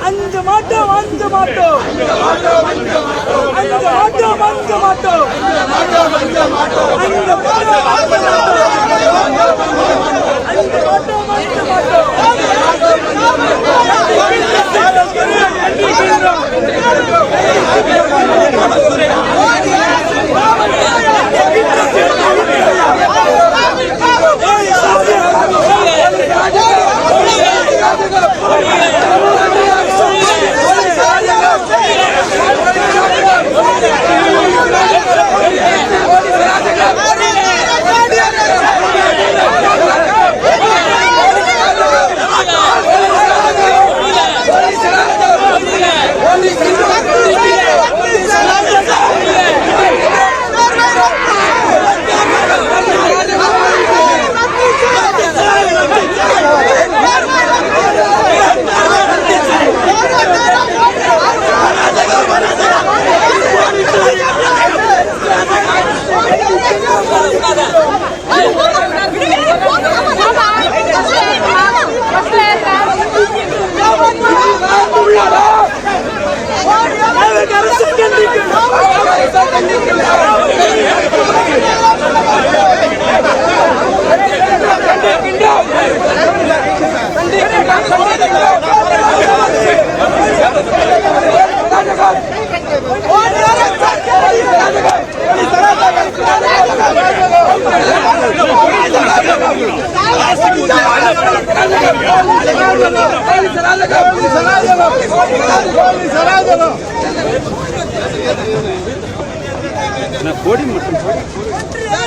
அஞ்ச மாட்டோம் அஞ்ச மாட்டோம் அஞ்ச மாட்டோம் அஞ்ச மாட்டோம் கோடி மட்டும்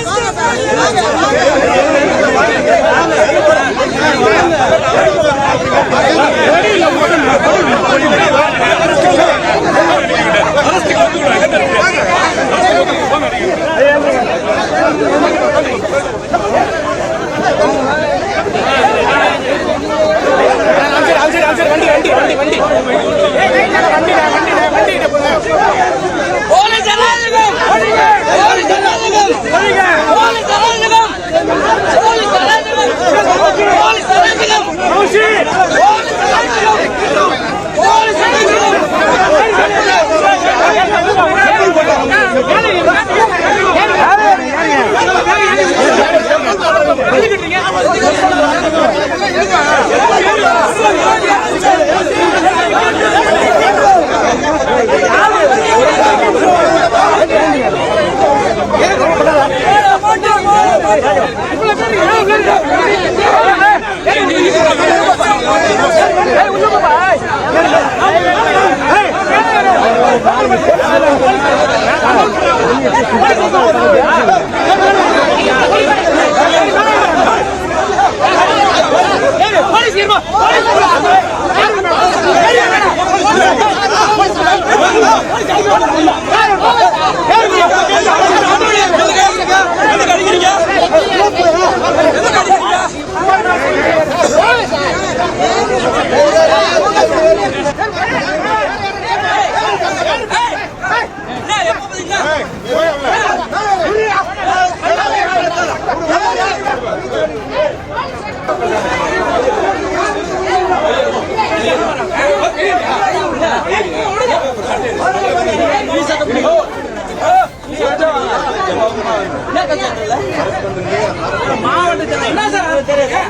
மாவட்டத்தில் என்ன சார் தெரியுது?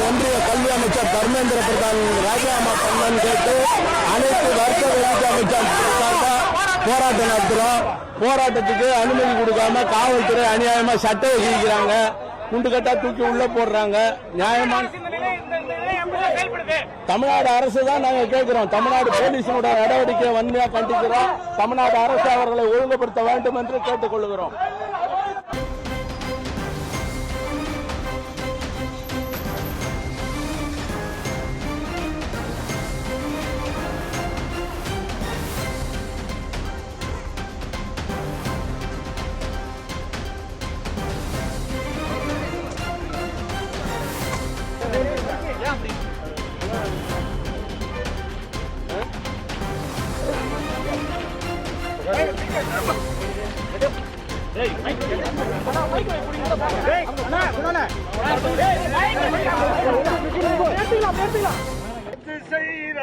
ஒன்றிய கல்வி அமைச்சர் தர்மேந்திர பிரதான் ராஜினாமா பண்ணு கேட்டு அனைத்து வர்த்தக வெளியுறவு அமைச்சர் போராட்டம் நடத்துறோம். போராட்டத்துக்கு அனுமதி கொடுக்காம காவல்துறை அநியாயமா சட்டம் வசூலிக்கிறாங்க, குண்டுகட்டா தூக்கி உள்ள போடுறாங்க. நியாயமான தமிழ்நாடு அரசு தான் நாங்க கேட்கிறோம். தமிழ்நாடு போலீஸோட நடவடிக்கை வன்மையா கண்டிக்கிறோம். தமிழ்நாடு அரசு அவர்களை ஒழுங்குபடுத்த வேண்டும் என்று கேட்டுக் கொள்கிறோம்.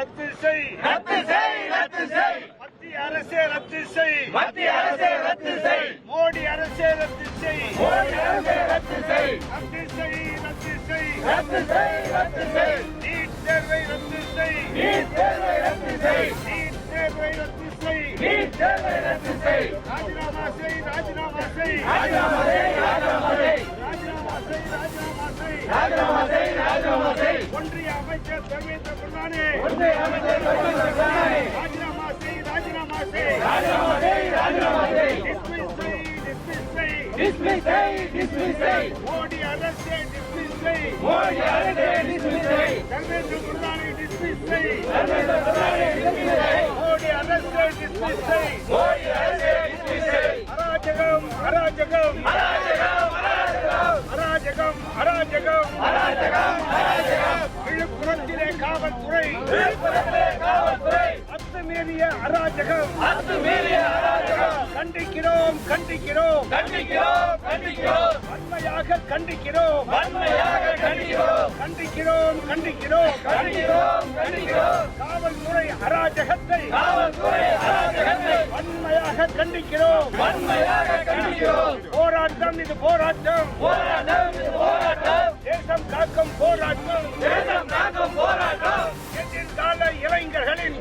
ரத்து செய் மத்திய அரசே ரத்து செய் மோடி அரசே ரத்து செய் நீட் தேர்வை ரத்து செய் ராஜினாமா செய் ஒன்றிய அமைச்சர் தர்மேந்திர பிரதானே ராஜினாமா செய் டிஸ்மிஸ் செய் மோடி அரசே டிஸ்மிஸ் செய் தர்மேந்திர பிரதானே டிஸ்மிஸ் செய் மோடி அரசே டிஸ்மிஸ் செய் அராஜகம் விழுப்புரத்திலே காவல்துறை அத்துமீறிய அராஜகம் கண்டிக்கிறோம் வன்மையாக கண்டிக்கிறோம் காவல்துறை அராஜகத்தை வன்மையாக கண்டிக்கிறோம் போராட்டம் இது போராட்டம் தேசம் காக்கும் போராட்டம் எதிர்கால இளைஞர்களின்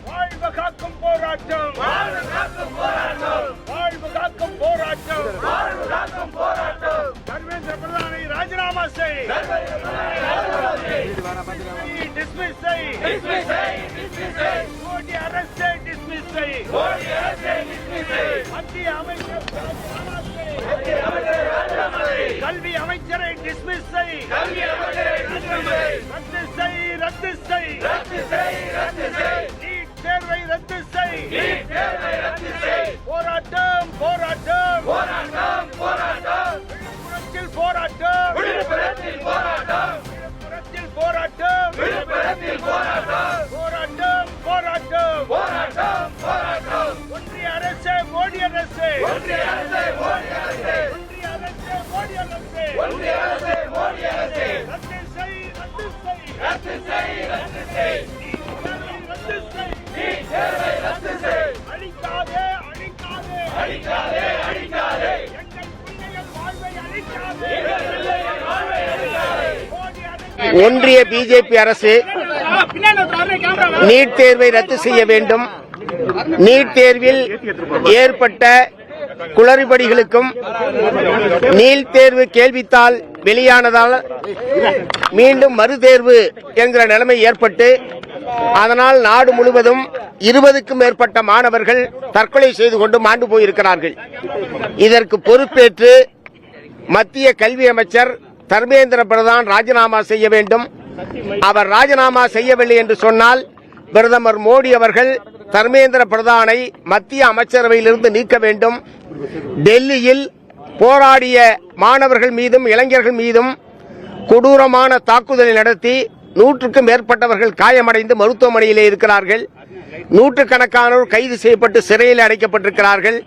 வாழ்வு காக்கும் போராட்டம் தர்மேந்திர பிரதானை ராஜினாமா செய் டிஸ்மிஸ் செய் மோடி அரசை டிஸ்மிஸ் செய் மத்திய அமைச்சர் கல்வி அமைச்சரை டிஸ்மிஸ் செய் ரத்து செய் நீட் தேர்வை ரத்து செய் போராட்டம் விழுப்புரத்தில் போராட்டம் ஒன்றிய அரசு மோடி அரசு ரத்து செய் அழிக்காதே எங்கள் பிள்ளைகள் வாழ்வை அழிக்காதே ஒன்றிய பிஜேபி அரசு நீட் தேர்வை ரத்து செய்ய வேண்டும். நீட் தேர்வில் ஏற்பட்ட குளறுபடிகளுக்கும் நீட் தேர்வு கேள்வித்தாள் வெளியானதால் மீண்டும் மறுதேர்வு என்கிற நிலைமை ஏற்பட்டு அதனால் நாடு முழுவதும் 20க்கும் மேற்பட்ட மாணவர்கள் தற்கொலை செய்து கொண்டு மாண்டு போயிருக்கிறார்கள். இதற்கு பொறுப்பேற்று மத்திய கல்வி அமைச்சர் தர்மேந்திர பிரதான் ராஜினாமா செய்ய வேண்டும். அவர் ராஜினாமா செய்யவில்லை என்று சொன்னால் பிரதமர் மோடி அவர்கள் தர்மேந்திர பிரதானை மத்திய அமைச்சரவையிலிருந்து நீக்க வேண்டும். டெல்லியில் போராடிய மாணவர்கள் மீதும் இளைஞர்கள் மீதும் கொடூரமான தாக்குதலை நடத்தி 100க்கும் மேற்பட்டவர்கள் காயமடைந்து மருத்துவமனையிலே இருக்கிறார்கள். நூற்றுக்கணக்கானோர் கைது செய்யப்பட்டு சிறையில் அடைக்கப்பட்டிருக்கிறார்கள்.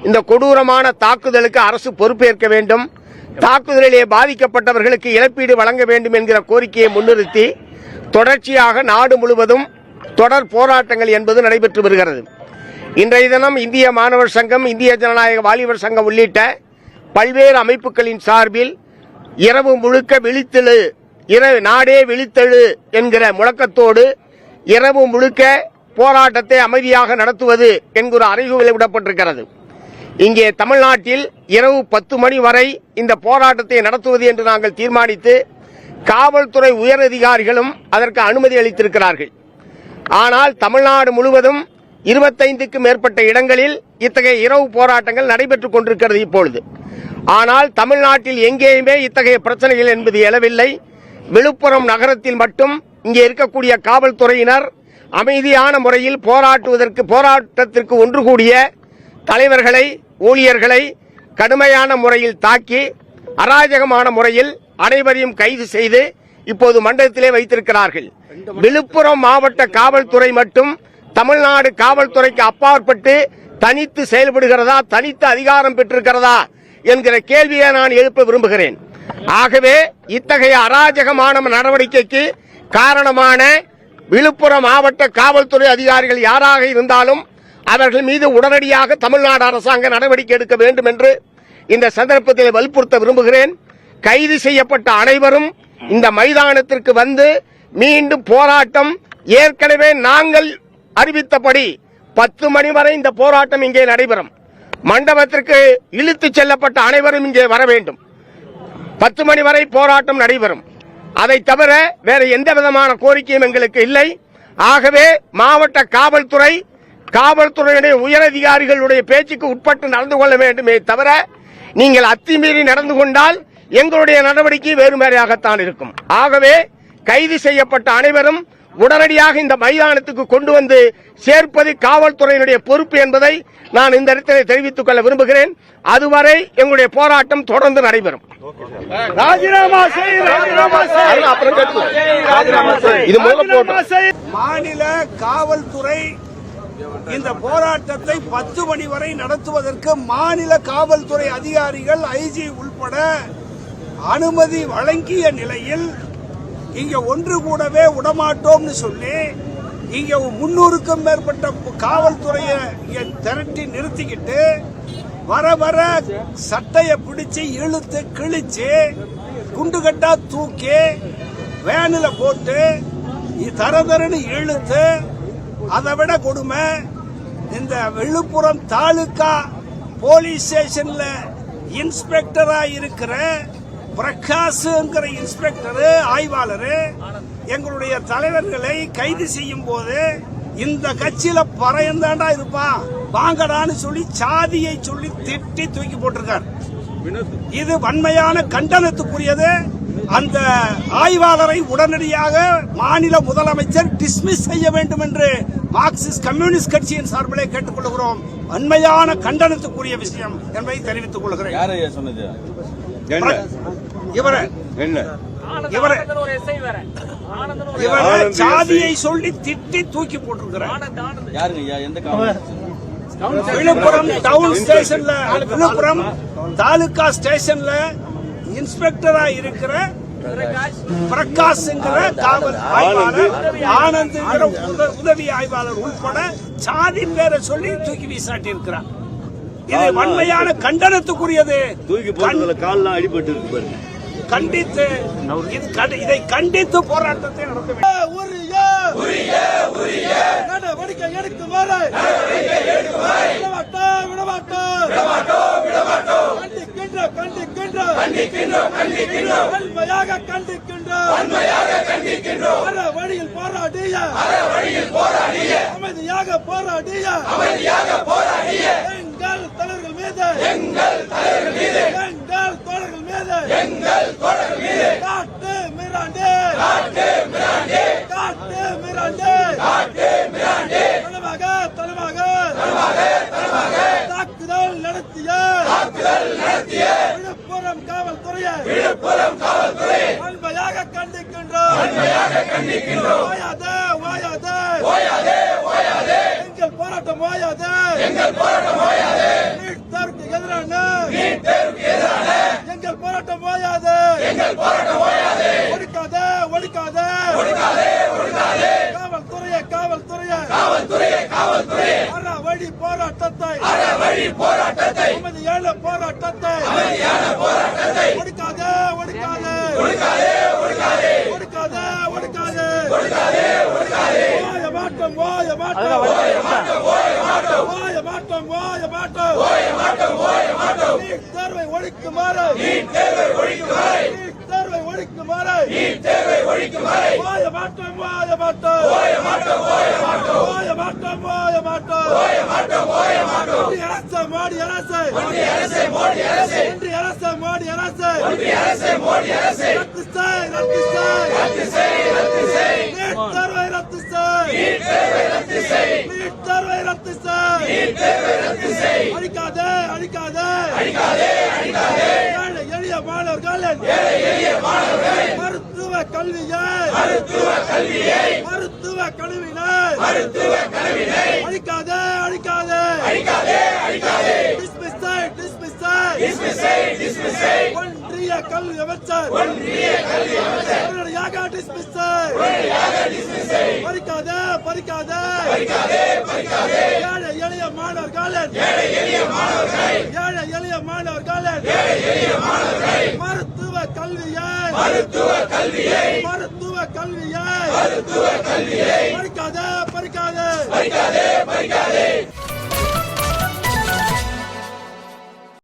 இந்த கொடூரமான தாக்குதலுக்கு அரசு பொறுப்பேற்க வேண்டும். தாக்குதலிலே பாதிக்கப்பட்டவர்களுக்கு இழப்பீடு வழங்க வேண்டும் என்கிற கோரிக்கையை முன்னிறுத்தி தொடர்ச்சியாக நாடு முழுவதும் தொடர் போராட்டங்கள் என்பது நடைபெற்று வருகிறது. இன்றைய தினம் இந்திய மாணவர் சங்கம், இந்திய ஜனநாயக வாலிபர் சங்கம் உள்ளிட்ட பல்வேறு அமைப்புகளின் சார்பில் இரவு முழுக்க விழித்தெழு, நாடே விழித்தெழு என்கிற முழக்கத்தோடு இரவு முழுக்க போராட்டத்தை அமைதியாக நடத்துவது என்கிற அறிவிப்பு விடப்பட்டிருக்கிறது. இங்கே தமிழ்நாட்டில் இரவு 10 மணி வரை இந்த போராட்டத்தை நடத்துவது என்று நாங்கள் தீர்மானித்து காவல்துறை உயரதிகாரிகளும் அதற்கு அனுமதி அளித்திருக்கிறார்கள். ஆனால் தமிழ்நாடு முழுவதும் 25க்கும் மேற்பட்ட இடங்களில் இத்தகைய இரவு போராட்டங்கள் நடைபெற்றுக் கொண்டிருக்கிறது இப்பொழுது. ஆனால் தமிழ்நாட்டில் எங்கேயுமே இத்தகைய பிரச்சனைகள் என்பது எழவில்லை. விழுப்புரம் நகரத்தில் மட்டும் இங்கே இருக்கக்கூடிய காவல்துறையினர் அமைதியான முறையில் போராட்டத்திற்கு ஒன்று கூடிய தலைவர்களை, ஊழியர்களை கடுமையான முறையில் தாக்கி அராஜகமான முறையில் அனைவரையும் கைது செய்து இப்போது மண்டலத்திலே வைத்திருக்கிறார்கள். விழுப்புரம் மாவட்ட காவல்துறை மட்டும் தமிழ்நாடு காவல்துறைக்கு அப்பாற்பட்டு தனித்து செயல்படுகிறதா, தனித்து அதிகாரம் பெற்றிருக்கிறதா என்கிற கேள்வியை நான் எழுப்ப விரும்புகிறேன். ஆகவே இத்தகைய அராஜகமான நடவடிக்கைக்கு காரணமான விழுப்புரம் மாவட்ட காவல்துறை அதிகாரிகள் யாராக இருந்தாலும் அவர்கள் மீது உடனடியாக தமிழ்நாடு அரசாங்கம் நடவடிக்கை எடுக்க வேண்டும் என்று இந்த சந்தர்ப்பத்தில் வலியுறுத்த விரும்புகிறேன். கைது செய்யப்பட்ட அனைவரும் இந்த மைதானத்திற்கு வந்து மீண்டும் போராட்டம், ஏற்கனவே நாங்கள் அறிவித்தபடி 10 மணி வரை இந்த போராட்டம் இங்கே நடைபெறும். மண்டபத்திற்கு இழுத்துச் செல்லப்பட்ட அனைவரும் இங்கே வர வேண்டும். 10 மணி வரை போராட்டம் நடைபெறும். அதை தவிர வேற எந்த விதமான கோரிக்கையும் எங்களுக்கு இல்லை. ஆகவே மாவட்ட காவல்துறையுடைய உயரதிகாரிகளுடைய பேச்சுக்கு உட்பட்டு நடந்து கொள்ள வேண்டுமே தவிர நீங்கள் அத்துமீறி நடந்து கொண்டால் எங்களுடைய நடவடிக்கை வேறுமாறியாகத்தான் இருக்கும். ஆகவே கைது செய்யப்பட்ட அனைவரும் உடனடியாக இந்த மைதானத்துக்கு கொண்டு வந்து சேர்ப்பது காவல்துறையினுடைய பொறுப்பு என்பதை நான் இந்த இடத்தில் தெரிவித்துக் கொள்ள விரும்புகிறேன். அதுவரை எங்களுடைய போராட்டம் தொடர்ந்து நடைபெறும். மாநில காவல்துறை இந்த போராட்டத்தை 10 மணி வரை நடத்துவதற்கு மாநில காவல்துறை அதிகாரிகள், ஐஜி உள்பட அனுமதி வழங்கிய நிலையில் இங்க ஒன்று கூடவே விடமாட்டோம்னு சொல்லி இங்க 300க்கும் மேற்பட்ட காவல்துறையை திரட்டி நிறுத்திக்கிட்டு வர வர சட்டையை பிடிச்சு இழுத்து கிழிச்சு குண்டுகட்டா தூக்கி வேனில் போட்டு தரதரன்னு இழுத்து, அதை விட கொடுமை இந்த விழுப்புரம் தாலுகா போலீஸ் ஸ்டேஷன்ல இன்ஸ்பெக்டரா இருக்கிற பிரகாஷ்ங்கிற இன்ஸ்பெக்டர், ஆய்வாளர் எங்களுடைய தலைவர்களை கைது செய்யும் போது இந்த கட்சியில பறையந்தாண்டா இருப்பான் வாங்கடான்னு சொல்லி சாதியை சொல்லி திட்டி தூக்கி போட்டிருக்கார். இது வன்மையான கண்டனத்துக்குரியது. அந்த ஆய்வாளரை உடனடியாக மாநில முதலமைச்சர் டிஸ்மிஸ் செய்ய வேண்டும் என்று மார்க்சிஸ்ட் கம்யூனிஸ்ட் கட்சியின் சார்பிலே கேட்டுக்கொள்கிறோம். வன்மையான கண்டனத்துக்குரிய விஷயம் என்பதை தெரிவித்துக் கொள்கிறேன். இவரை சாதியை சொல்லி திட்டி தூக்கி போட்டிருக்கிறார். விழுப்புரம் டவுன் ஸ்டேஷன்ல, விழுப்புரம் தாலுகா ஸ்டேஷன்ல இன்ஸ்பெக்டரா இருக்கிற பிரகாஷ்ங்கிற காவல் ஆய்வாளர், ஆனந்த்ங்கிற உதவி ஆய்வாளர் உட்பட சாதி பேரை சொல்லி தூக்கி வீசாட்டி இருக்கிறார். இது வன்மையான கண்டனத்துக்குரியது. தூக்கி போடுறதுல கால்லாம் அடிபட்டு இருக்கு. கண்டித்து இதை கண்டித்து போராட்டத்தை நடத்த வேண்டும். நடவடிக்கை எடுக்குமாறு கண்டிக்கின்றோம். வன்மையாக கண்டிக்கின்றோம். வழியில் போராடிய அமைதியாக போராடிய எங்கள் தலைவர்கள் மீது எங்கள் தோழர்கள் மீது காட்டு மிராண்டே தலைமாக தாக்குதல் நடத்திய விழுப்புரம் காவல்துறையை வன்மையாக கண்டிக்கின்றோம். ஓயாதே எங்கள் போராட்டம் ஓயாதே. நீட் தேர்வுக்கு எதிரான எங்கள் போராட்டம் ஓயாதே. ஒடுக்காதே காவல்துறையை அறவழி போராட்டத்தை அமைதியான போராட்டத்தை ஒடுக்காதே. ஓய மாட்டோம். நீட் தேர்வை ஒழிக்குமாறு ஓய மாட்டோம். மோடி அரசு ரத்து செய். நீட் தேர்வை ரத்து செய். அழிக்காதே. ஏழை எளிய மாணவர்களின் மருத்துவ கல்வியை அழிக்காதே. Dismiss செய். ஒன்றிய கல்வி அமைச்சர் உடனடியாக dismiss செய். பறிக்காதே. ஏழை எளிய மாணவர்களின் மருத்துவ கல்வியை பறிக்காதே.